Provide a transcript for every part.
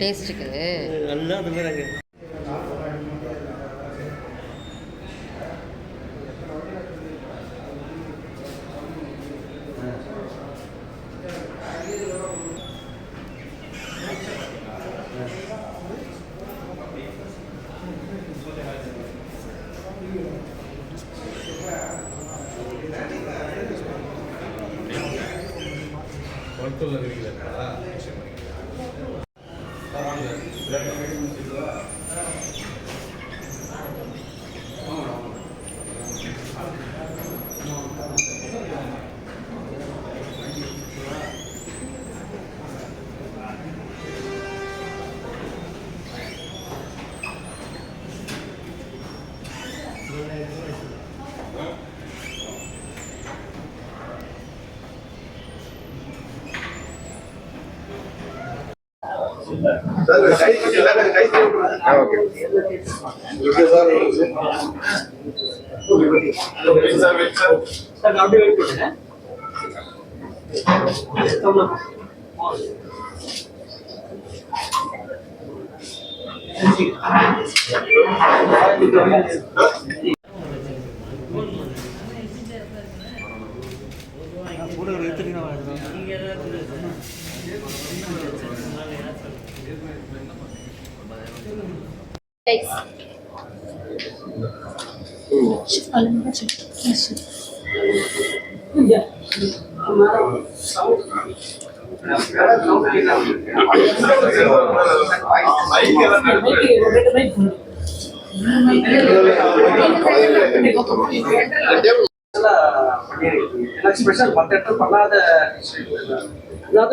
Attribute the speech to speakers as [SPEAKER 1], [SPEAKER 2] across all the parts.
[SPEAKER 1] டேஸ்ட்டுக்கு
[SPEAKER 2] நல்லா அது மாதிரி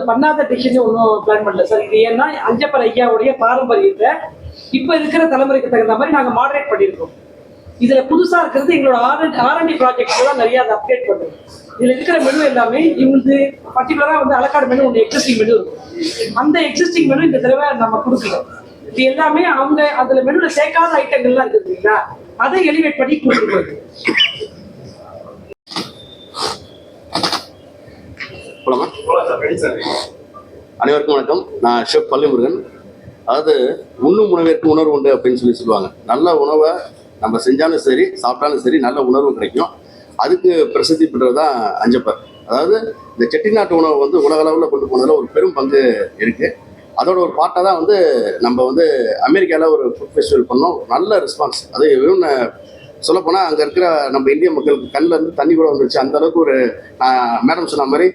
[SPEAKER 3] பண்ணாத டிஷ் ஒன்றும் பிளான் பண்ணல சார். இது ஏன்னா அஞ்சப்பர் ஐயாவுடைய பாரம்பரியத்தை இப்ப இருக்கிற தலைமுறைக்கு தகுந்த மாதிரி நாங்க மாடரேட் பண்ணியிருக்கோம். இதுல புதுசா இருக்கிறது எங்களோட R&D ப்ராஜெக்ட் எல்லாம் நிறைய அதை அப்டேட் பண்ணுவோம். இதுல இருக்கிற மெனு எல்லாமே இவங்களுக்கு பர்டிகுலரா வந்து அலக்காடு மெனு ஒன்று எக்ஸிஸ்டிங் மெனு இருக்கும். அந்த எக்ஸிஸ்டிங் மெனு இந்த தடவை நம்ம கொடுக்கலாம். இது எல்லாமே அவங்க அதுல மெனுல சேர்க்காத ஐட்டங்கள்லாம் இருக்குது இல்லைங்களா, அதை எலிவேட் பண்ணி கொடுத்துருக்கோம்.
[SPEAKER 4] அனைவருக்கும் வணக்கம். நான் ஷெஃப் பள்ளிமுருகன். அதாவது உண்ணும் உணவிற்கு உணர்வு உண்டு அப்படின்னு சொல்லுவாங்க. நல்ல உணவை நம்ம செஞ்சாலும் சரி, சாப்பிட்டாலும் சரி, நல்ல உணர்வு கிடைக்கும். அதுக்கு பிரசித்தி பெற்றது தான் அஞ்சப்பர். அதாவது இந்த செட்டிநாட்டு உணவை வந்து உலகளவில் கொண்டு போனதில் ஒரு பெரும் பங்கு இருக்குது. அதோட ஒரு பார்ட்டாக தான் வந்து நம்ம வந்து அமெரிக்காவில் ஒரு ஃபுட் ஃபெஸ்டிவல் பண்ணோம். நல்ல ரெஸ்பான்ஸ். அது இவன் சொல்லப்போனால் அங்கே இருக்கிற நம்ம இந்திய மக்களுக்கு கண்ணில் இருந்து தண்ணி கூட வந்துருச்சு. அந்தளவுக்கு ஒரு மேடம் சொன்ன மாதிரி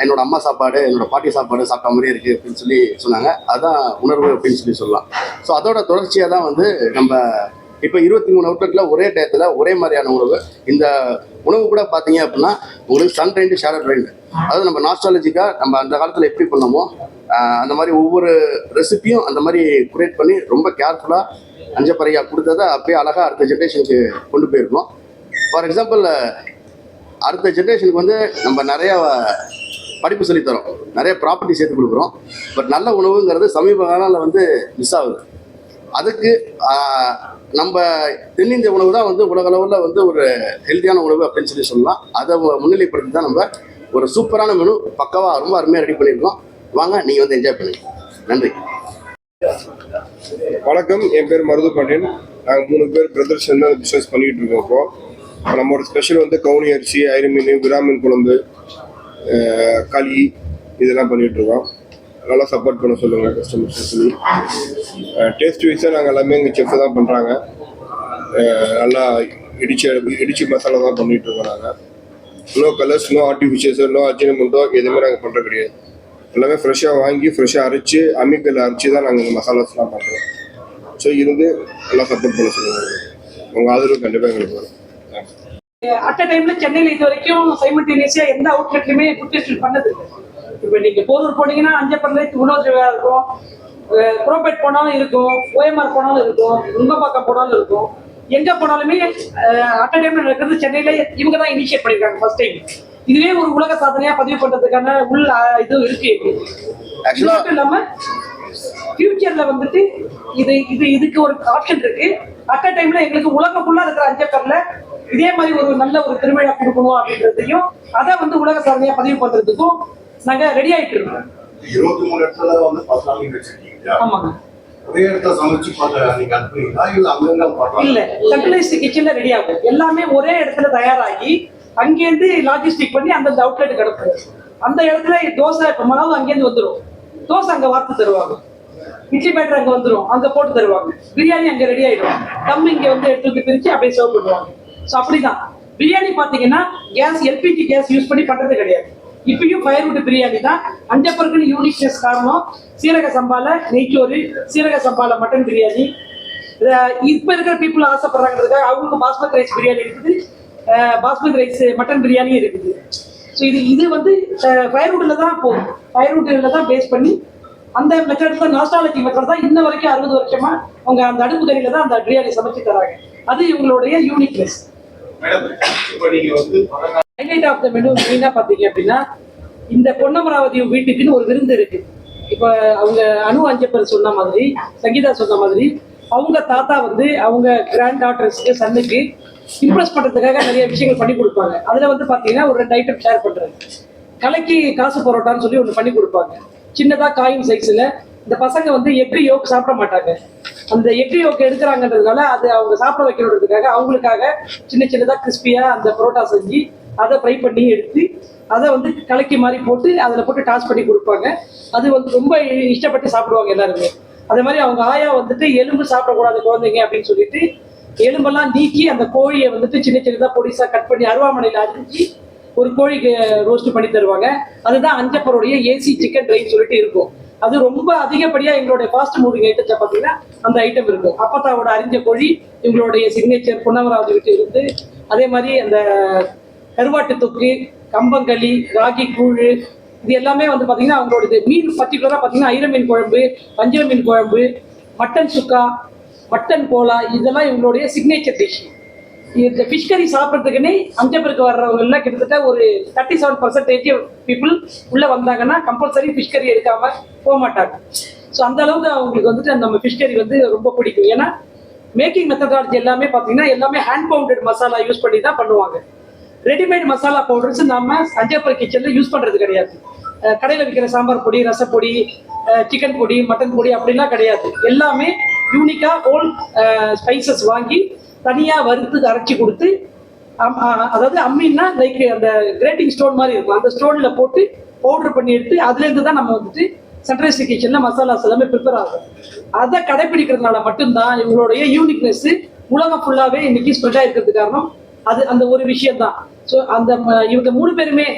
[SPEAKER 4] என்னோட அம்மா சாப்பாடு, என்னோட பாட்டி சாப்பாடு சாப்பிட்ட மாதிரி இருக்குது அப்படின்னு சொல்லி சொன்னாங்க. அதுதான் உணர்வு அப்படின்னு சொல்லலாம். ஸோ அதோட தொடர்ச்சியாக தான் வந்து நம்ம இப்போ 23 அவுட்லெட்டில் ஒரே டயத்தில் ஒரே மாதிரியான உணவு. இந்த உணவு கூட பார்த்தீங்க அப்படின்னா உங்களுக்கு சன் ரைண்டு ஷேடட் ரைண்டு, அதாவது நம்ம நாஸ்டாலஜிக்காக நம்ம அந்த காலத்தில் எப்படி பண்ணோமோ அந்த மாதிரி ஒவ்வொரு ரெசிப்பியும் அந்த மாதிரி குரியேட் பண்ணி ரொம்ப கேர்ஃபுல்லாக அஞ்சப்பறையா கொடுத்ததை அப்படியே அழகாக அடுத்த ஜென்ரேஷனுக்கு கொண்டு போயிருக்கோம். ஃபார் எக்ஸாம்பிள், அடுத்த ஜென்ரேஷனுக்கு வந்து நம்ம நிறையா படிப்பு சொல்லித்தரோம், நிறைய ப்ராப்பர்ட்டி சேர்த்து கொடுக்குறோம். பட் நல்ல உணவுங்கிறது சமீப காலத்தில் வந்து மிஸ் ஆகுது. அதுக்கு நம்ம தென்னிந்திய உணவு தான் வந்து உலகளவில் வந்து ஒரு ஹெல்த்தியான உணவு அப்படின்னு சொல்லலாம். அதை முன்னிலைப்படுத்தி தான் நம்ம ஒரு சூப்பரான மெனு பக்காவாக ரொம்ப அருமையாக ரெடி பண்ணியிருக்கோம். வாங்க, நீங்கள் வந்து என்ஜாய் பண்ணுங்க. நன்றி.
[SPEAKER 5] வணக்கம், என் பேர் மருது பாண்டியன். நாங்கள் 3 பேர் பிரதர்ஸ் வந்து பிஸ்னஸ் பண்ணிகிட்டு இருக்கோம். இப்போ நம்மளோட ஸ்பெஷல் வந்து கவுனி அரிசி, ஐர மீன், விராமீன் குழம்பு, களி இதெல்லாம் பண்ணிகிட்ருக்கோம். நல்லா சப்போர்ட் பண்ண சொல்லுங்கள் கஸ்டமர்ஸ் சொல்லி. டேஸ்ட் வைஸாக நாங்கள் எல்லாமே எங்கள் செஃப் தான் பண்ணுறாங்க. நல்லா இடிச்சு மசாலா தான் பண்ணிகிட்ருக்கோம். நாங்கள் no colours, no artificials, no Ajinomoto எதுவுமே நாங்கள் பண்ணுறது கிடையாது. எல்லாமே ஃப்ரெஷ்ஷாக வாங்கி ஃப்ரெஷ்ஷாக அரைச்சி அம்மிக்கல்ல அரைச்சி தான் நாங்கள் இந்த மசாலாஸ்லாம் பண்ணுறோம். ஸோ இருந்து நல்லா சப்போர்ட் பண்ண சொல்லுங்கள். உங்கள் ஆதரவு கண்டிப்பாக எங்களுக்கு வரும்.
[SPEAKER 3] அட் அ டைம்ல சென்னையில் இது வரைக்கும் சைமல்டேனியஸா எந்த அவுட்லெட்லையுமே ஃபுட் ஃபெஸ்டிவல் பண்ணது இல்லை. இப்போ நீங்க போரூர் போனீங்கன்னா அஞ்சப்பர்ல உணவு திருவிழா இருக்கும், குரோபேட் போனாலும் இருக்கும், OMR போனாலும் இருக்கும், நுங்கம்பாக்கம் போனாலும் இருக்கும். எங்க போனாலுமே அட் அ டைம்ல நடக்கிறது சென்னையில இவங்க தான் இனிஷியேட் பண்ணிருக்காங்க ஃபர்ஸ்ட் டைம். இதுவே ஒரு உலக சாதனையா பதிவு பண்றதுக்கான இது இருக்கு. இது மட்டும் இல்லாம ஃபியூச்சர்ல வந்துட்டு இதுக்கு ஒரு ஆப்ஷன் இருக்கு. அட் அ டைம்ல எங்களுக்கு உலகம் ஃபுல்லா இருக்கிற அஞ்சப்பர்ல இதே மாதிரி ஒரு நல்ல ஒரு திருவிழா கொடுக்கணும் அப்படின்றதையும் அதை வந்து உலக சாதனையா பதிவு பண்றதுக்கும் நாங்க ரெடி ஆயிட்டு இருக்கோம்.
[SPEAKER 1] 23 இடத்துல வந்து பசாமி வச்சிருக்கீங்க.
[SPEAKER 3] ஆமாங்க.
[SPEAKER 1] ஒரே இடத்துல சமைச்சு நீங்க அனுப்புறீங்களா இல்ல அங்கங்க?
[SPEAKER 3] இல்ல, சென்ட்ரலைஸ்ட் கிச்சன்ல ரெடி ஆகும். எல்லாமே ஒரே இடத்துல தயாராகி அங்கேருந்து லாஜிஸ்டிக் பண்ணி அந்தந்த அவுட்லெட் கிடக்கும். அந்த இடத்துல தோசை இப்போ மாவு அங்கேருந்து வந்துடும், தோசை அங்கே வார்த்து தருவாங்க, இட்லி பேட்டர் அங்கே வந்துடும், அங்கே போட்டு தருவாங்க, பிரியாணி அங்கே ரெடி ஆகிடும், தம் இங்கே வந்து எடுத்து பிரித்து அப்படியே சர்வ் பண்ணுவாங்க. ஸோ அப்படிதான் பிரியாணி பார்த்தீங்கன்னா கேஸ் எல்பிஜி கேஸ் யூஸ் பண்ணி பண்ணுறது கிடையாது. இப்பயும் ஃபயர்வுட் பிரியாணி தான். அஞ்சப்பருக்குன்னு யூனிக்னஸ் காரணம் சீரக சம்பால நெய்ச்சோறு, சீரக சம்பால மட்டன் பிரியாணி. இப்போ இருக்கிற பீப்புள் ஆசைப்படுறாங்கிறதுக்காக அவங்களுக்கு பாஸ்மதி ரைஸ் பிரியாணி இருக்குது, பாஸ்மதி ரைஸ் மட்டன் பிரியாணியும் இருக்குது. ஸோ இது வந்து ஃபயர்வுட்டில் தான் போகும், ஃபயர்வுட்டில் தான் பேஸ் பண்ணி அந்த மெத்தட் தான், நாஸ்டாலஜி மெத்தட் தான் இன்ன வரைக்கும் 60 வருஷமா அவங்க அந்த அடுப்பு கறியில தான் அந்த பிரியாணி சமைச்சு தராங்க. அது இவங்களுடைய uniqueness. Highlight of the menu மெயினாக பார்த்தீங்க அப்படின்னா இந்த பொன்னமராவதி வீட்டுக்குன்னு ஒரு விருந்து இருக்கு. இப்போ அவங்க அனு அஞ்சப்பர் சொன்ன மாதிரி, சங்கீதா சொன்ன மாதிரி, அவங்க தாத்தா வந்து அவங்க கிராண்ட் டாட்டர்ஸ்க்கு சன்னுக்கு இம்ப்ரெஸ் பண்ணுறதுக்காக நிறைய விஷயங்கள் பண்ணி கொடுப்பாங்க. அதில் வந்து பார்த்தீங்கன்னா ஒரு 2 ஐட்டம் ஷேர் பண்ணுறாங்க. கலைக்கு காசு பரோட்டான்னு சொல்லி ஒன்று பண்ணி கொடுப்பாங்க, சின்னதாக காயின் சைஸில். இந்த பசங்க வந்து எக்கு யோக் சாப்பிட மாட்டாங்க. அந்த எக்கு யோக் எடுக்கிறாங்கன்றதுனால அது அவங்க சாப்பிட வைக்கணுன்றதுக்காக அவங்களுக்காக சின்ன சின்னதாக கிறிஸ்பியாக அந்த பரோட்டா செஞ்சு அதை ஃப்ரை பண்ணி எடுத்து அதை வந்து கலக்கி மாதிரி போட்டு அதில் போட்டு டாஸ் பண்ணி கொடுப்பாங்க. அது வந்து ரொம்ப இஷ்டப்பட்டு சாப்பிடுவாங்க எல்லாருமே. அதே மாதிரி அவங்க ஆயா வந்துட்டு எலும்பு சாப்பிடக்கூடாது குழந்தைங்க அப்படின்னு சொல்லிட்டு எலும்பெல்லாம் நீக்கி அந்த கோழியை வந்துட்டு சின்ன சின்னதாக பொடிசாக கட் பண்ணி அருவாமனையில் அரிஞ்சு ஒரு கோழிக்கு ரோஸ்ட் பண்ணி தருவாங்க. அதுதான் அஞ்சப்பருடைய ஏசி சிக்கன் ட்ரைன்னு சொல்லிட்டு இருக்கும். அது ரொம்ப அதிகப்படியாக எங்களுடைய ஃபாஸ்ட் மூவிங் ஐட்டத்தை பார்த்தீங்கன்னா அந்த ஐட்டம் இருக்கும். அப்பத்தாவோட அரிஞ்ச கோழி இவங்களுடைய சிக்னேச்சர் பொன்னமராவதி வீட்டு இருந்து. அதே மாதிரி அந்த கருவாட்டு தொக்கு, கம்பங்களி, ராகி கூழ், இது எல்லாமே வந்து பார்த்தீங்கன்னா அவங்களோட மீன் பர்டிகுலராக பார்த்தீங்கன்னா ஐர மீன் குழம்பு, வஞ்சர மீன் குழம்பு, மட்டன் சுக்கா, மட்டன் கோலா, இதெல்லாம் இவங்களுடைய சிக்னேச்சர் டிஷ். இந்த ஃபிஷ் கறி சாப்பிட்றதுக்குன்னே அஞ்சப்பருக்கு வர்றவங்கெல்லாம் கிட்டத்தட்ட ஒரு 37% பீப்புள் உள்ளே வந்தாங்கன்னா கம்பல்சரி ஃபிஷ் கறி எடுக்காமல் போக மாட்டாங்க. ஸோ அந்த அளவுக்கு அவங்களுக்கு வந்துட்டு நம்ம ஃபிஷ் கறி வந்து ரொம்ப பிடிக்கும். ஏன்னா மேக்கிங் மெத்தடாலஜி எல்லாமே பார்த்தீங்கன்னா எல்லாமே ஹேண்ட் பவுண்டட் மசாலா யூஸ் பண்ணி தான் பண்ணுவாங்க. ரெடிமேட் மசாலா பவுடர்ஸ் நம்ம அஞ்சப்பர் கிச்சனில் யூஸ் பண்ணுறது கிடையாது. கடையில் விற்கிற சாம்பார் பொடி, ரசப்பொடி, சிக்கன் பொடி, மட்டன் பொடி அப்படிலாம் கிடையாது. எல்லாமே யூனிக்காக ஹோல் ஸ்பைசஸ் வாங்கி தனியாக வறுத்து அரைச்சி கொடுத்து, அதாவது அம்மின்னா லைக் அந்த கிரேட்டிங் ஸ்டோன் மாதிரி இருக்கும், அந்த ஸ்டோனில் போட்டு பவுடர் பண்ணி எடுத்து அதுலேருந்து தான் நம்ம வந்துட்டு சென்ட்ரலைஸ்ட் கிச்சனில் மசாலாஸ் எல்லாமே ப்ரிப்பேர் ஆகும். அதை கடைப்பிடிக்கிறதுனால மட்டும்தான் இவங்களுடைய யூனிக்னஸ் உலகம் ஃபுல்லாகவே இன்னைக்கு ஸ்ப்ரெட் ஆகிருக்கிறது காரணம் அது அந்த ஒரு விஷயம் தான். ஸோ அந்த இவங்க 3 பேருமே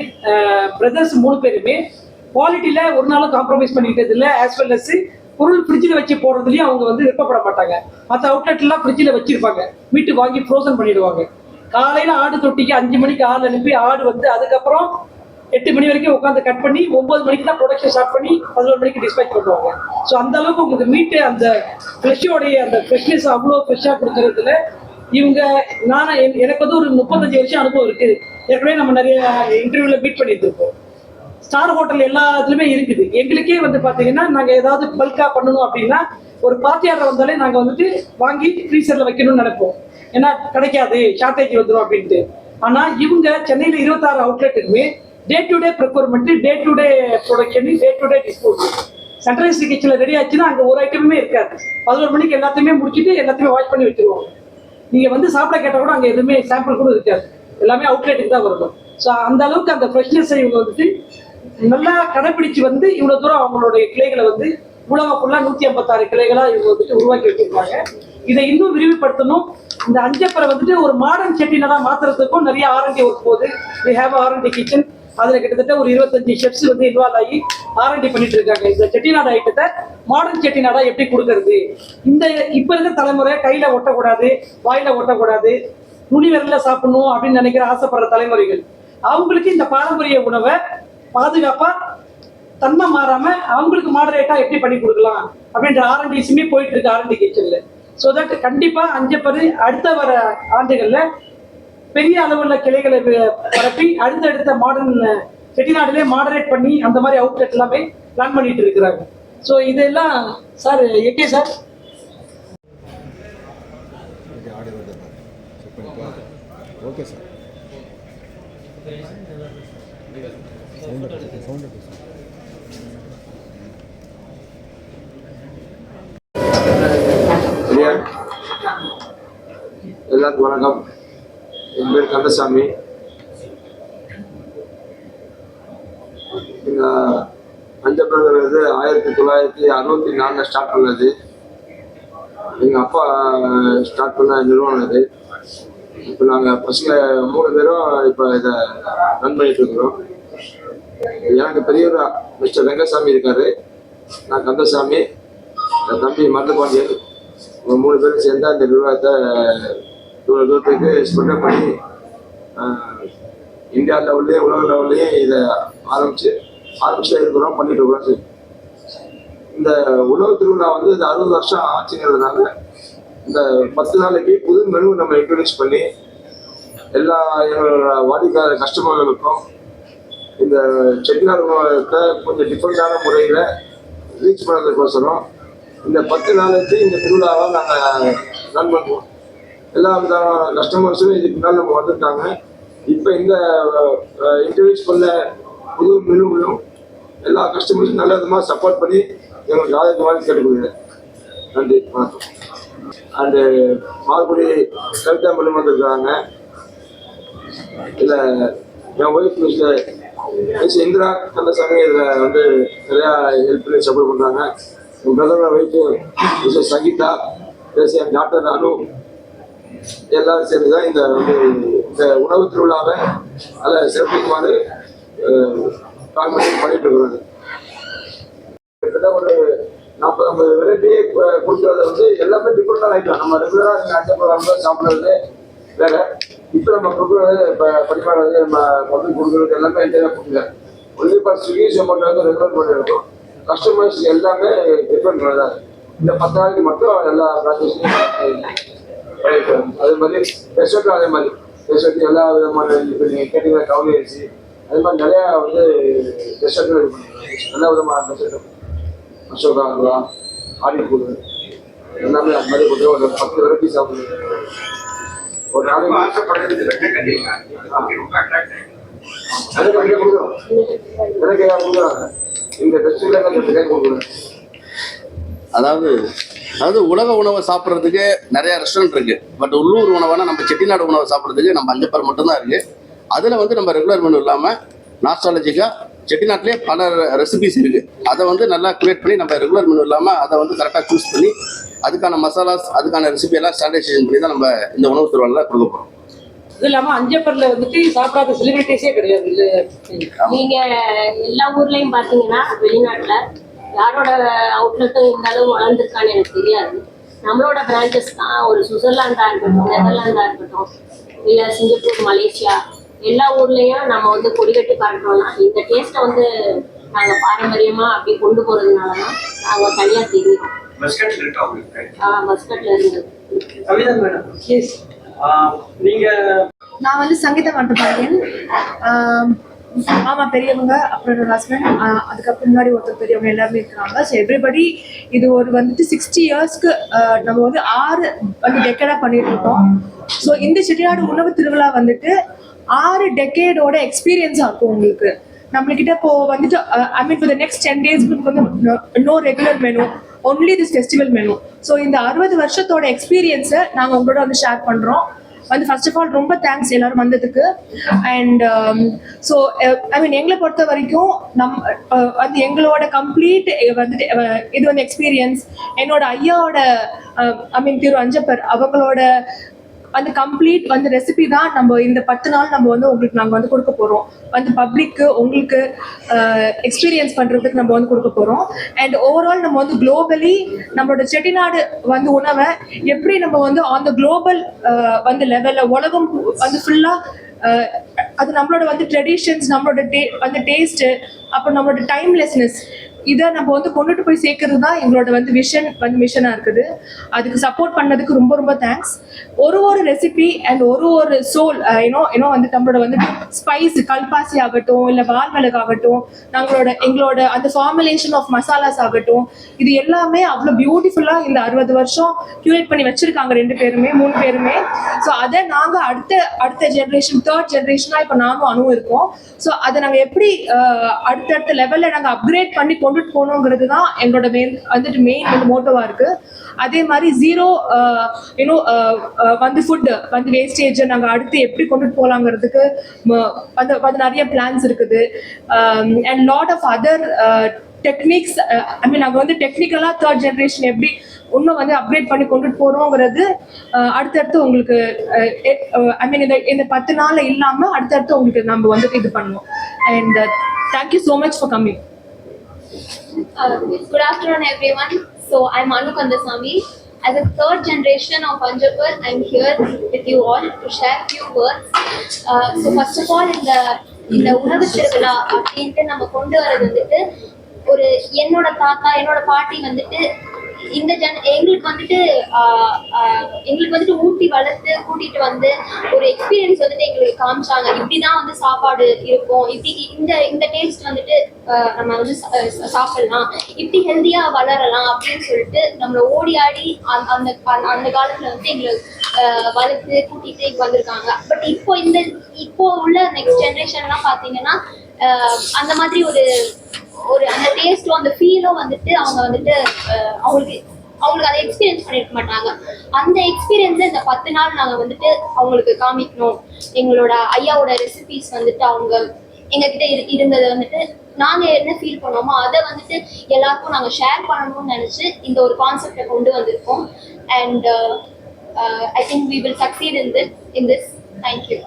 [SPEAKER 3] பிரதர்ஸ் 3 பேருமே குவாலிட்டியில் ஒரு நாளும் காம்ப்ரமைஸ் பண்ணிக்கிட்டது இல்லை. ஆஸ் வெல் அஸ் பொருள் ஃப்ரிட்ஜில் வச்சு போடுறதுலையும் அவங்க வந்து விருப்பப்பட மாட்டாங்க. மற்ற அவுட்லெட்லாம் ஃப்ரிட்ஜில் வச்சிருப்பாங்க, வீட்டுக்கு வாங்கி ஃப்ரோசன் பண்ணிடுவாங்க. காலையில் ஆடு தொட்டிக்கு 5 மணிக்கு ஆள் அனுப்பி ஆடு வந்து அதுக்கப்புறம் 8 மணி வரைக்கும் உட்காந்து கட் பண்ணி 9 மணிக்கு தான் ப்ரொடக்ஷன் ஸ்டார்ட் பண்ணி 11 மணிக்கு டிஸ்பேச் பண்ணுவாங்க. ஸோ அந்த அளவுக்கு உங்களுக்கு மீட்டு அந்த ஃப்ரெஷ்ஷோடைய அந்த ஃப்ரெஷ்னஸ் அவ்வளோ ஃப்ரெஷ்ஷாக கொடுக்கறதுல இவங்க எனக்கு வந்து ஒரு 35 வருஷம் அனுபவம் இருக்குது. ஏற்கனவே நம்ம நிறைய இன்டர்வியூவில் மீட் பண்ணிட்டு இருக்கோம். ஸ்டார் ஹோட்டல் எல்லாத்துலேயுமே இருக்குது. எங்களுக்கே வந்து பார்த்தீங்கன்னா நாங்கள் ஏதாவது பல்காக பண்ணணும் அப்படின்னா ஒரு பார்ட்டி ஆர்டர் வந்தாலே நாங்கள் வந்துட்டு வாங்கி ஃப்ரீசரில் வைக்கணும்னு நினைப்போம். ஏன்னா கிடைக்காது, ஷார்ட்டேஜ் வந்துடும் அப்படின்ட்டு. ஆனால் இவங்க சென்னையில் 26 அவுட்லெட்டுக்குமே day to day requirement, day to day production, day to day disposal. Centralised கிச்சனில் ரெடி ஆச்சுன்னா அங்கே ஒரு ஐட்டமே இருக்காது. 11 மணிக்கு எல்லாத்தையுமே முடிச்சுட்டு எல்லாத்தையுமே வாஷ் பண்ணி வச்சுருவாங்க. நீங்கள் வந்து சாப்பிட கேட்டால் கூட அங்கே எதுவுமே சாம்பிள் கூட இருக்காது, எல்லாமே அவுட்லெட்டுக்கு தான் வரணும். ஸோ அந்த அளவுக்கு அந்த ஃப்ரெஷ்னஸை இவங்க வந்துட்டு நல்லா கடைப்பிடிச்சு வந்து இவ்வளோ தூரம் அவங்களுடைய கிளைகளை வந்து உலகம் ஃபுல்லாக 156 கிளைகளாக இவங்க வந்துட்டு உருவாக்கி வச்சிருக்காங்க. இதை இன்னும் விரிவுபடுத்தணும். இந்த அஞ்சப்பரை வந்துட்டு ஒரு மாடர்ன் செட்டிநாடாக மாற்றுறதுக்கும் நிறைய R&D ஒர்க் போகுது. We have R&D kitchen. அதில் கிட்டத்தட்ட ஒரு 25 ஷெஃப்ஸ் வந்து இன்வால்வ் ஆகி R&D பண்ணிட்டு இருக்காங்க. இந்த செட்டிநாடு ஐட்டத்தை மாடர்ன் செட்டிநாடா எப்படி கொடுக்கறது, இந்த இப்போ இருக்கிற தலைமுறை கையில் ஒட்டக்கூடாது, வாயில் ஒட்டக்கூடாது, நுனி விரலில் சாப்பிடணும் அப்படின்னு நினைக்கிற ஆசைப்படுற தலைமுறைகள், அவங்களுக்கு இந்த பாரம்பரிய உணவை பாதுகாப்பாக தன்மை மாறாமல் அவங்களுக்கு மாடரேட்டாக எப்படி பண்ணி கொடுக்கலாம் அப்படின்ற R&Dஸுமே போயிட்டு இருக்கு R&D கிச்சனில். ஸோ தட் கண்டிப்பாக அஞ்சப்பரு அடுத்த வர ஆண்டுகளில் பெரிய அளவுள்ள கிளைகளை பரப்பி அடுத்தடுத்த மாடர்ன் செட்டிநாட்டிலே மாடரேட் பண்ணி அந்த மாதிரி அவுட்லெட் எல்லாமே பிளான் பண்ணிட்டு இருக்கிறாங்க. ஸோ இதெல்லாம் சார் எங்கே சார்
[SPEAKER 2] ஓகே சார்
[SPEAKER 6] எல்லாருக்கும் வணக்கம். என் பேர் கந்தசாமி. அஞ்சப்படுகிறது 1964 ஸ்டார்ட் பண்ணது. எங்கள் அப்பா ஸ்டார்ட் பண்ண நிறுவனம் இது. இப்போ நாங்கள் பசங்க 3 பேரும் இப்போ இதை ரன் பண்ணிட்டு இருக்கிறோம். எனக்கு பெரியவர் மிஸ்டர் வெங்கசாமி இருக்காரு, நான் கந்தசாமி, என் தம்பி மருதபாண்டியன், 3 பேரும் சேர்ந்து அந்த நிர்வாகத்தை இவ்வளோ தூரத்துக்கு ஸ்ப்ரெட் பண்ணி இந்தியா லெவல்லையும் உலக லெவல்லையும் இதை ஆரம்பிச்சு இருக்கிறோம், பண்ணிட்டு இருக்கிறோம் சார். இந்த உணவு திருவிழா வந்து இந்த 60 வருஷம் ஆச்சுங்கிறதுனால இந்த 10 நாளைக்கு புது மெனு நம்ம இன்ட்ரடியூஸ் பண்ணி எல்லா எங்களோட வாடிக்கையாளர் கஸ்டமர்களுக்கும் இந்த செட்டிநாடு உணவகத்தை கொஞ்சம் டிஃப்ரெண்டான முறையில் ரீச் பண்ணுறதுக்கோசரம் இந்த 10 நாளைக்கு இந்த திருவிழாவை நாங்கள் ரன் பண்ணுவோம். எல்லா விதமான கஸ்டமர்ஸும் இதுக்கு முன்னால் நம்ம வந்துட்டாங்க. இப்போ இந்த இன்ட்ரடியூஸ் பண்ண புது மெனுவிலும் எல்லா கஸ்டமர்ஸும் நல்ல விதமாக சப்போர்ட் பண்ணி எங்களுக்கு ஆதரவாக கேட்டுக்கொள்கிறேன். நன்றி, வணக்கம். அண்டு மார்படி கவிதா மெனு வந்திருக்காங்க. இதில் என் ஒய்ஃப் மிஸ் இந்திரா கந்தசாமி இதில் வந்து நிறையா ஹெல்ப் பண்ணி சப்போர்ட் பண்ணுறாங்க. என் பிரதரோட wife Mrs Sangeetha, plus n doctor அனு, எல்லாரும் சேர்ந்து தான் இந்த உணவு திருவிழாவை அதில் சிறப்பிக்குமாறு கான்வென்ட் பண்ணிட்டு இருக்கிறாங்க. கிட்டத்தட்ட ஒரு 40-50 வெரைட்டியே கொடுக்குறத வந்து எல்லாமே டிஃப்ரெண்டாக ஆகிக்கலாம். நம்ம ரெகுலராக நீங்கள் அஞ்சப்பழம் சாப்பிட்றது வேற, இப்போ நம்ம கொடுக்குறது இப்போ பரிமாறது நம்ம மொபைல் கொடுக்குறது எல்லாமே என்ஜாய் கொடுக்குங்க. ஒன்லி ஃபார் ஸ்விக்கி ஜொமேட்டோ வந்து ரெகுலர் பண்ணியிருக்கோம். கஸ்டமர்ஸ் எல்லாமே டிஃப்ரெண்ட் தான். இந்த 10 நாளைக்கு மட்டும் எல்லா ப்ராசஸையும் அதே மாதிரி ரெஸ்டாரண்ட், அதே மாதிரி ரெஸ்டாரண்ட் எல்லா விதமான இப்போ நீங்கள் கேட்டீங்கன்னா கவுனி அரிசி, அதே மாதிரி நிறையா வந்து ரெஸ்டாரண்ட் இது பண்ணிருக்கோம். எல்லா விதமான ரெஸ்டாரண்ட், அசோகா அல்வா, ஆடிப்பூர் எல்லாமே அது மாதிரி கொடுத்து ஒரு 10 வெரைட்டி சாப்பிடுவோம். ஒரு நாளைக்கு எனக்கு கொடுக்குறோம், எனக்கு கொடுக்குறாங்க இந்த ரெஸ்டாரண்ட் கொடுக்குறேன்.
[SPEAKER 4] அதாவது உலக உணவை சாப்பிட்றதுக்கு நிறைய ரெஸ்டாரண்ட் இருக்குது. பட் உள்ளூர் உணவான நம்ம செட்டிநாடு உணவை சாப்பிட்றதுக்கு நம்ம அஞ்சப்பர் மட்டும்தான் இருக்குது. அதில் வந்து நம்ம ரெகுலர் மெனு இல்லாமல் நாஸ்டாலஜிக்காக செட்டிநாட்டிலே பல ரெசிபிஸ் இருக்குது. அதை வந்து நல்லா கிரியேட் பண்ணி நம்ம ரெகுலர் மெனு இல்லாமல் அதை வந்து கரெக்டாக சூஸ் பண்ணி அதுக்கான மசாலாஸ், அதுக்கான ரெசிபி எல்லாம் ஸ்டாண்டர்டைசேஷன் பண்ணி தான் நம்ம இந்த உணவு திருவிழாவில் கொடுக்க போகிறோம்.
[SPEAKER 3] இது இல்லாமல் அஞ்சப்பரில் வந்துட்டு சாப்பிடாத செலிபிரிட்டிஸே கிடையாது. இல்லை,
[SPEAKER 7] நீங்கள் எல்லா ஊர்லேயும் பார்த்தீங்கன்னா வெளிநாட்டில் யாரோட அவுட்லெட்டும் இந்த அளவு வளர்ந்துருக்கான்னு எனக்கு தெரியாது. நம்மளோட பிரான்ச்சஸ் தான் ஒரு சுவிட்சர்லாண்டாக இருக்கட்டும், நெதர்லாண்டாக இருக்கட்டும், இல்லை சிங்கப்பூர், மலேசியா, எல்லா ஊர்லேயும் நம்ம வந்து கொடி கட்டி காட்டுறோம்னா இந்த டேஸ்ட்டை வந்து நாங்கள் பாரம்பரியமாக அப்படி கொண்டு போகிறதுனால தான் நாங்கள் தனியாக தெரியும். மஸ்கட்டில் இருந்து
[SPEAKER 8] நான் வந்து சங்கீதா மண்டபாண்டியன், மாமா பெரியவங்க, அப்புறம் என்னோட ஹஸ்பண்ட், அதுக்கப்புறம் முன்னாடி ஒருத்தர் பெரியவங்க எல்லாருமே இருக்கிறாங்க. ஸோ எவ்ரிபடி இது ஒரு வந்துட்டு 60 இயர்ஸ்க்கு நம்ம வந்து 6 வந்து டெக்கேடாக பண்ணிட்டு இருக்கோம். ஸோ இந்த செட்டிநாடு உணவு திருவிழா வந்துட்டு 6 டெக்கேடோட எக்ஸ்பீரியன்ஸாக இருக்கும் உங்களுக்கு. நம்மளுக்கிட்ட இப்போ வந்துட்டு I mean for the next 10 days வந்து no regular menu, only this festival menu. So இந்த 60 வருஷத்தோட எக்ஸ்பீரியன்ஸை நாங்கள் உங்களோட வந்து ஷேர் பண்ணுறோம். வந்து ஃபர்ஸ்ட் ஆஃப் ஆல் ரொம்ப தேங்க்ஸ் எல்லாரும் வந்ததுக்கு. அண்ட் ஸோ ஐ மீன் எங்களை பொறுத்த வரைக்கும் வந்து எங்களோட கம்ப்ளீட் வந்துட்டு இது வந்து எக்ஸ்பீரியன்ஸ் என்னோட ஐயாவோட ஐ மீன் திரு அஞ்சப்பர் அவங்களோட அந்த கம்ப்ளீட் வந்து ரெசிபி தான் நம்ம இந்த 10 நாள் நம்ம வந்து உங்களுக்கு நாங்கள் வந்து கொடுக்க போகிறோம். வந்து பப்ளிக்கு உங்களுக்கு எக்ஸ்பீரியன்ஸ் பண்ணுறதுக்கு நம்ம வந்து கொடுக்க போகிறோம். அண்ட் ஓவரால் நம்ம வந்து குளோபலி நம்மளோட செட்டிநாடு வந்து உணவை எப்படி நம்ம வந்து ஆன் த குளோபல் வந்து லெவலில் உலகம் வந்து ஃபுல்லாக அது நம்மளோட வந்து ட்ரெடிஷன்ஸ், நம்மளோட வந்து டேஸ்ட்டு, அப்புறம் நம்மளோட டைம்லெஸ்னஸ், இதை நம்ம வந்து கொண்டுட்டு போய் சேர்க்கறது தான் எங்களோட வந்து மிஷனா இருக்குது. அதுக்கு சப்போர்ட் பண்ணதுக்கு ரொம்ப ரொம்ப தேங்க்ஸ். ஒரு ரெசிபி அண்ட் ஒரு சோல் ஏன்னோ வந்து நம்மளோட வந்து ஸ்பைஸ் கல்பாசி ஆகட்டும் இல்லை வால்மிளகு ஆகட்டும், எங்களோட அந்த ஃபார்முலேஷன் ஆஃப் மசாலாஸ் ஆகட்டும், இது எல்லாமே அவ்வளோ பியூட்டிஃபுல்லா இந்த 60 வருஷம் கியூரேட் பண்ணி வச்சிருக்காங்க 3 பேருமே. ஸோ அதை நாங்கள் அடுத்த ஜென்ரேஷன் 3rd ஜென்ரேஷனா இப்போ நானும் அனுவும் இருக்கோம். ஸோ அதை நாங்கள் எப்படி அடுத்தடுத்த லெவலில் நாங்கள் அப்கிரேட் பண்ணி கொண்டுட்டு போகணுங்கிறது தான் எங்களோட மெயின் வந்து மோட்டோவா இருக்கு. அதே மாதிரி ஜீரோ வந்து ஃபுட் வந்து வேஸ்டேஜை நாங்கள் அடுத்து எப்படி கொண்டுட்டு போகலாங்கிறதுக்கு வந்து நிறைய பிளான்ஸ் இருக்குது. And lot of other techniques, நாங்கள் வந்து டெக்னிக்கலாக 3rd ஜென்ரேஷன் எப்படி இன்னும் வந்து அப்கிரேட் பண்ணி கொண்டுட்டு போகிறோங்கிறது அடுத்தடுத்து உங்களுக்கு இந்த 10 நாள் இல்லாமல் அடுத்தடுத்து உங்களுக்கு நம்ம வந்துட்டு இது பண்ணுவோம். And thank you so much for coming.
[SPEAKER 9] Good afternoon, everyone. So I'm Anu Kandasamy. As a 3rd generation of Anjapur, I'm here with you all to share few words. So first of all, இந்த உணவு திருவிழா அப்படின்ட்டு நம்ம கொண்டு வரது வந்துட்டு ஒரு என்னோட தாத்தா என்னோட பாட்டி வந்துட்டு எங்களுக்கு வந்துட்டு ஊட்டி வளர்த்து கூட்டிட்டு வந்து ஒரு எக்ஸ்பீரியன்ஸ் வந்துட்டு எங்களுக்கு காமிச்சாங்க. இப்படிதான் வந்து சாப்பாடு இருக்கும், இப்படி இந்த டேஸ்ட் வந்துட்டு நம்ம வந்து சாப்பிடலாம், இப்படி ஹெல்த்தியா வளரலாம் அப்படின்னு சொல்லிட்டு நம்மள ஓடி ஆடி அந்த காலத்துல வந்து எங்களுக்கு வளர்த்து கூட்டிட்டு வந்திருக்காங்க. பட் இப்போ உள்ள நெக்ஸ்ட் ஜென்ரேஷன்லாம் பாத்தீங்கன்னா அந்த மாதிரி ஒரு அந்த டேஸ்டும் அந்த ஃபீலும் வந்துட்டு அவங்க வந்துட்டு அவங்களுக்கு அதை எக்ஸ்பீரியன்ஸ் பண்ணிருக்க மாட்டாங்க. அந்த எக்ஸ்பீரியன்ஸை இந்த 10 நாள் நாங்கள் வந்துட்டு அவங்களுக்கு காமிக்கணும். எங்களோட ஐயாவோட ரெசிபிஸ் வந்துட்டு அவங்க எங்ககிட்ட இருந்ததை வந்துட்டு நாங்கள் என்ன ஃபீல் பண்ணோமோ அதை வந்துட்டு எல்லாருக்கும் நாங்கள் ஷேர் பண்ணணும்னு நினச்சி இந்த ஒரு கான்செப்டை கொண்டு வந்திருக்கோம். And I think we will succeed in this. Thank you.